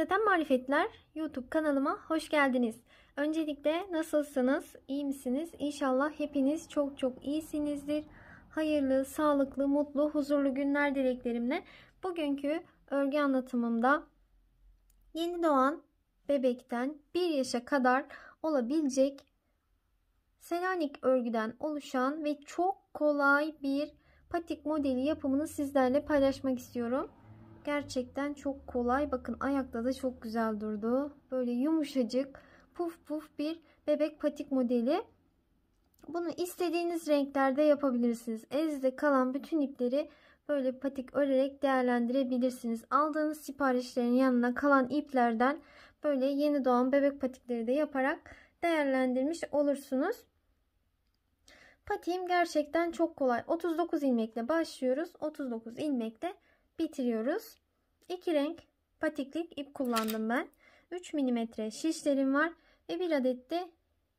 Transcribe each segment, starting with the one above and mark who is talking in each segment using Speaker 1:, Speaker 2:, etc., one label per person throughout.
Speaker 1: Saten Marifetler YouTube kanalıma hoş geldiniz. Öncelikle nasılsınız? İyi misiniz? İnşallah hepiniz çok iyisinizdir. Hayırlı, sağlıklı, mutlu, huzurlu günler dileklerimle bugünkü örgü anlatımımda yeni doğan bebekten 1 yaşa kadar olabilecek Selanik örgüden oluşan ve çok kolay bir patik modeli yapımını sizlerle paylaşmak istiyorum. Gerçekten çok kolay. Bakın ayakta da çok güzel durdu. Böyle yumuşacık, puf puf bir bebek patik modeli. Bunu istediğiniz renklerde yapabilirsiniz. Elinizde kalan bütün ipleri böyle patik örerek değerlendirebilirsiniz. Aldığınız siparişlerin yanına kalan iplerden böyle yeni doğan bebek patikleri de yaparak değerlendirmiş olursunuz. Patiğim gerçekten çok kolay. 39 ilmekle başlıyoruz. 39 ilmekle bitiriyoruz. 2 renk patiklik ip kullandım ben. 3 mm şişlerim var ve 1 adet de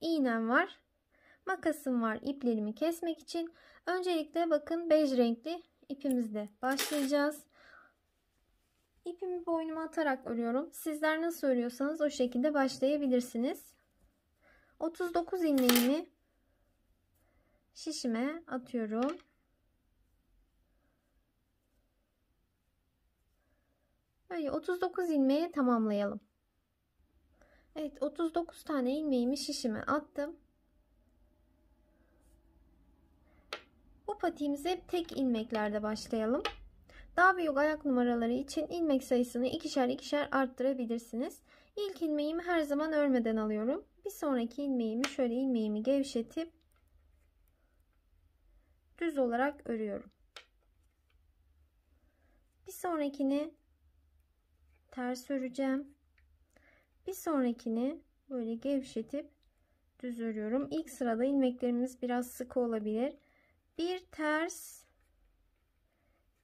Speaker 1: iğnem var. Makasım var iplerimi kesmek için. Öncelikle bakın bej renkli ipimizle başlayacağız. İpimi boynuma atarak örüyorum. Sizler nasıl örüyorsanız o şekilde başlayabilirsiniz. 39 ilmeğimi şişime atıyorum. Böyle 39 ilmeği tamamlayalım. Evet, 39 tane ilmeğimi şişime attım. Bu patiğimize tek ilmeklerde başlayalım. Daha büyük ayak numaraları için ilmek sayısını ikişer arttırabilirsiniz. İlk ilmeğimi her zaman örmeden alıyorum. Bir sonraki ilmeğimi şöyle ilmeğimi gevşetip düz olarak örüyorum. Bir sonrakini ters öreceğim. Bir sonrakini böyle gevşetip düz örüyorum. İlk sırada ilmeklerimiz biraz sıkı olabilir. Bir ters,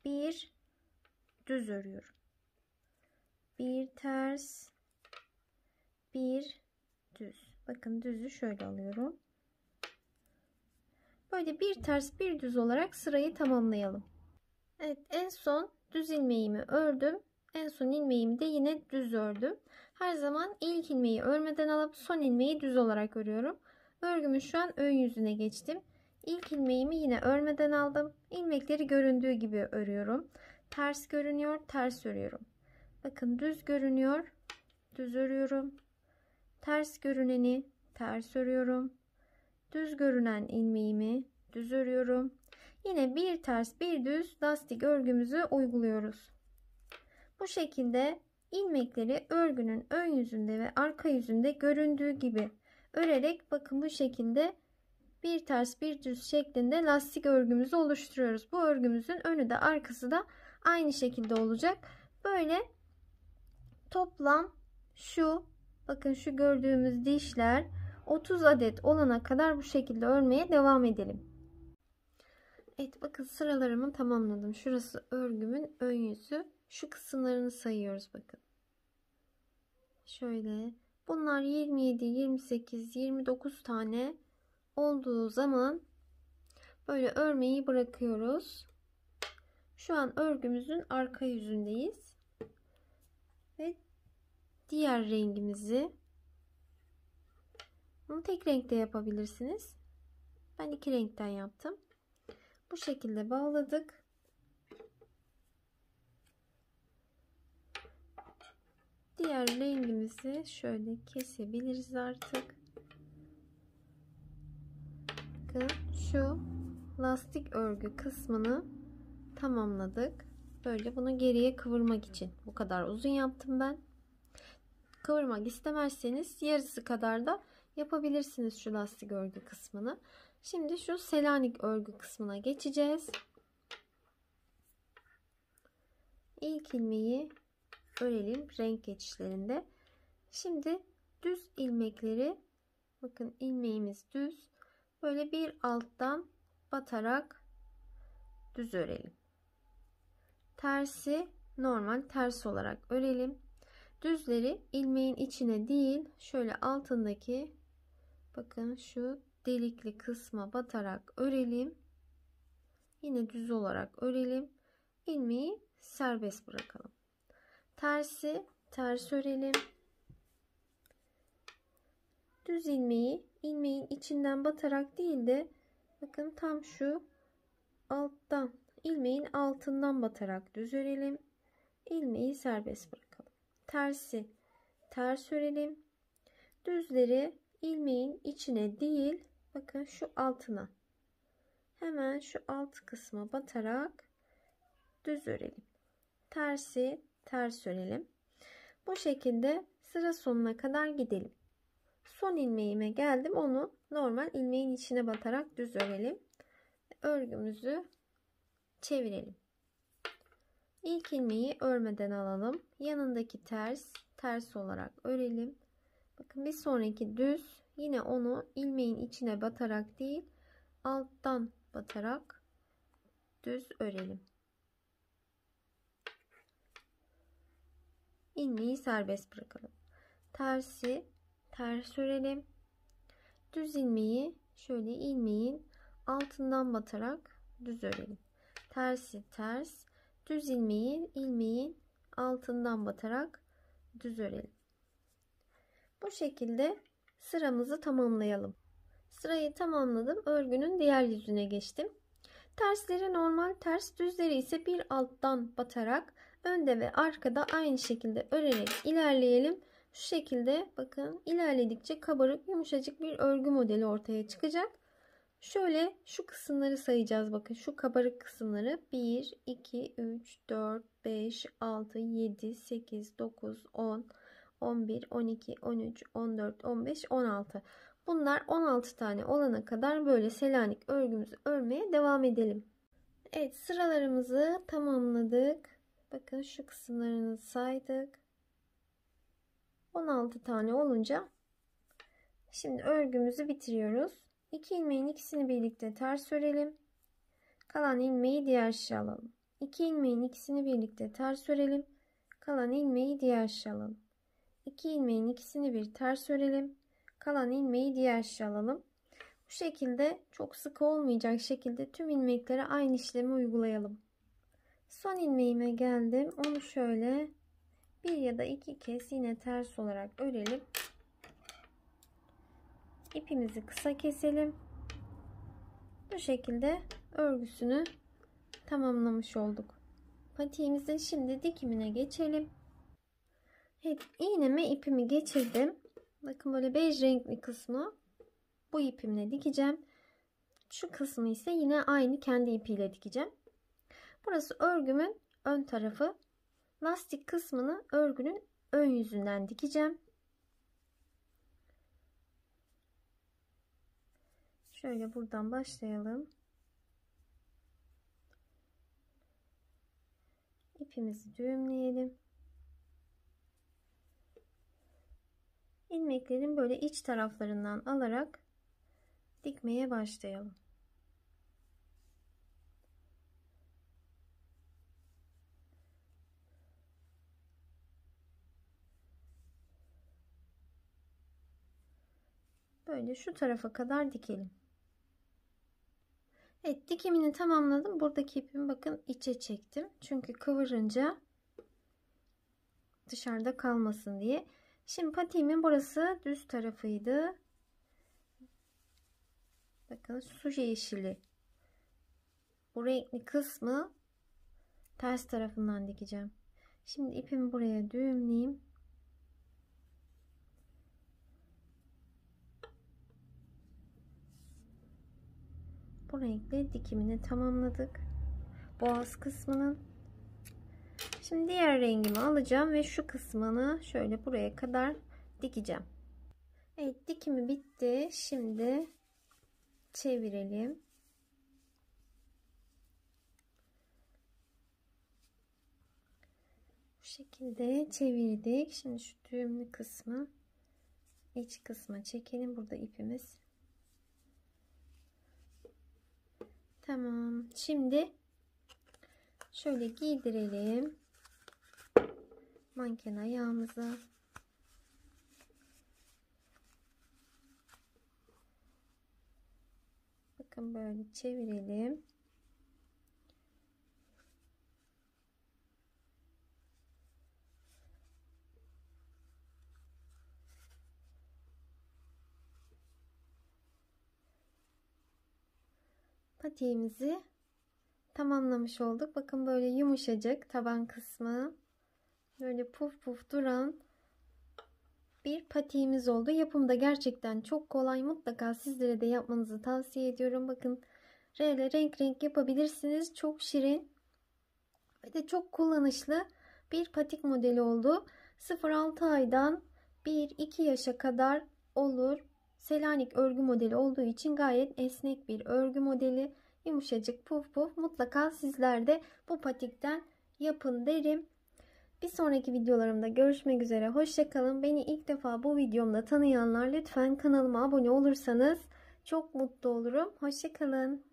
Speaker 1: bir düz örüyorum. Bir ters, bir düz. Bakın düzü şöyle alıyorum. Böyle bir ters, bir düz olarak sırayı tamamlayalım. Evet, en son düz ilmeğimi ördüm. En son ilmeğimi de yine düz ördüm. Her zaman ilk ilmeği örmeden alıp son ilmeği düz olarak örüyorum. Örgümün şu an ön yüzüne geçtim. İlk ilmeğimi yine örmeden aldım. İlmekleri göründüğü gibi örüyorum. Ters görünüyor, ters örüyorum. Bakın düz görünüyor, düz örüyorum. Ters görüneni ters örüyorum. Düz görünen ilmeğimi düz örüyorum. Yine bir ters bir düz lastik örgümüzü uyguluyoruz. Bu şekilde ilmekleri örgünün ön yüzünde ve arka yüzünde göründüğü gibi örerek bakın bu şekilde bir ters bir düz şeklinde lastik örgümüzü oluşturuyoruz. Bu örgümüzün önü de arkası da aynı şekilde olacak. Böyle toplam şu bakın şu gördüğümüz dişler 30 adet olana kadar bu şekilde örmeye devam edelim. Evet, bakın sıralarımı tamamladım. Şurası örgümün ön yüzü. Şu kısımlarını sayıyoruz bakın. Şöyle bunlar 27, 28, 29 tane olduğu zaman böyle örmeyi bırakıyoruz. Şu an örgümüzün arka yüzündeyiz. Ve diğer rengimizi bunu tek renkte yapabilirsiniz. Ben 2 renkten yaptım. Bu şekilde bağladık. Diğer rengimizi şöyle kesebiliriz artık. Bakın şu lastik örgü kısmını tamamladık. Böyle bunu geriye kıvırmak için bu kadar uzun yaptım ben. Kıvırmak istemezseniz yarısı kadar da yapabilirsiniz şu lastik örgü kısmını. Şimdi şu Selanik örgü kısmına geçeceğiz. İlk ilmeği örelim renk geçişlerinde. Şimdi düz ilmekleri bakın ilmeğimiz düz. Böyle bir alttan batarak düz örelim. Tersi normal ters olarak örelim. Düzleri ilmeğin içine değil şöyle altındaki bakın şu delikli kısma batarak örelim. Yine düz olarak örelim. İlmeği serbest bırakalım. Tersi ters örelim. Düz ilmeği ilmeğin içinden batarak değil de bakın tam şu alttan, ilmeğin altından batarak düz örelim. İlmeği serbest bırakalım. Tersi ters örelim. Düzleri ilmeğin içine değil, bakın şu altına, hemen şu alt kısma batarak düz örelim. Tersi ters örelim. Bu şekilde sıra sonuna kadar gidelim. Son ilmeğime geldim. Onu normal ilmeğin içine batarak düz örelim. Örgümüzü çevirelim. İlk ilmeği örmeden alalım. Yanındaki ters olarak örelim. Bakın bir sonraki düz, yine onu ilmeğin içine batarak değil, alttan batarak düz örelim. İlmeği serbest bırakalım. Tersi ters örelim. Düz ilmeği şöyle ilmeğin altından batarak düz örelim. Tersi ters, düz ilmeği ilmeğin altından batarak düz örelim. Bu şekilde sıramızı tamamlayalım. Sırayı tamamladım. Örgünün diğer yüzüne geçtim. Tersleri normal ters, düzleri ise bir alttan batarak önde ve arkada aynı şekilde örerek ilerleyelim. Şu şekilde bakın, ilerledikçe kabarık yumuşacık bir örgü modeli ortaya çıkacak. Şöyle şu kısımları sayacağız. Bakın şu kabarık kısımları 1, 2, 3, 4, 5, 6, 7, 8, 9, 10, 11, 12, 13, 14, 15, 16. Bunlar 16 tane olana kadar böyle Selanik örgümüzü örmeye devam edelim. Evet, sıralarımızı tamamladık. Bakın şu kısımlarını saydık. 16 tane olunca şimdi örgümüzü bitiriyoruz. 2 ilmeğin ikisini birlikte ters örelim. Kalan ilmeği diğer şişe alalım. 2 ilmeğin ikisini birlikte ters örelim. Kalan ilmeği diğer şişe alalım. 2 ilmeğin ikisini bir ters örelim. Kalan ilmeği diğer şişe alalım. Bu şekilde çok sık olmayacak şekilde tüm ilmeklere aynı işlemi uygulayalım. Son ilmeğime geldim. Onu şöyle bir ya da iki kez yine ters olarak örelim. İpimizi kısa keselim. Bu şekilde örgüsünü tamamlamış olduk. Patiğimizin şimdi dikimine geçelim. Evet, iğneme ipimi geçirdim. Bakın böyle bej renkli kısmı bu ipimle dikeceğim. Şu kısmı ise yine aynı kendi ipiyle dikeceğim. Burası örgümün ön tarafı. Lastik kısmını örgünün ön yüzünden dikeceğim. Şöyle buradan başlayalım. İpimizi düğümleyelim. İlmeklerin böyle iç taraflarından alarak dikmeye başlayalım. Böyle şu tarafa kadar dikelim. Evet, dikimini tamamladım. Buradaki ipimi bakın içe çektim. Çünkü kıvırınca dışarıda kalmasın diye. Şimdi patiğimin burası düz tarafıydı. Bakın su yeşili. Bu renkli kısmı ters tarafından dikeceğim. Şimdi ipimi buraya düğümleyeyim. Bu renkle dikimini tamamladık. Boğaz kısmının. Şimdi diğer rengimi alacağım ve şu kısmını şöyle buraya kadar dikeceğim. Evet, dikimi bitti. Şimdi çevirelim. Bu şekilde çevirdik. Şimdi şu düğümlü kısmı iç kısma çekelim. Burada ipimiz. Tamam. Şimdi şöyle giydirelim manken ayağımıza. Bakın böyle çevirelim. patiğimizi tamamlamış olduk. Bakın böyle yumuşacık taban kısmı. Böyle puf puf duran bir patiğimiz oldu. Yapımı da gerçekten çok kolay. Mutlaka sizlere de yapmanızı tavsiye ediyorum. Bakın renk renk yapabilirsiniz. Çok şirin ve de çok kullanışlı bir patik modeli oldu. 0-6 aydan 1-2 yaşa kadar olur. Selanik örgü modeli olduğu için gayet esnek bir örgü modeli. Yumuşacık puf puf. Mutlaka sizler de bu patikten yapın derim. Bir sonraki videolarımda görüşmek üzere. Hoşça kalın. Beni ilk defa bu videomda tanıyanlar lütfen kanalıma abone olursanız çok mutlu olurum. Hoşça kalın.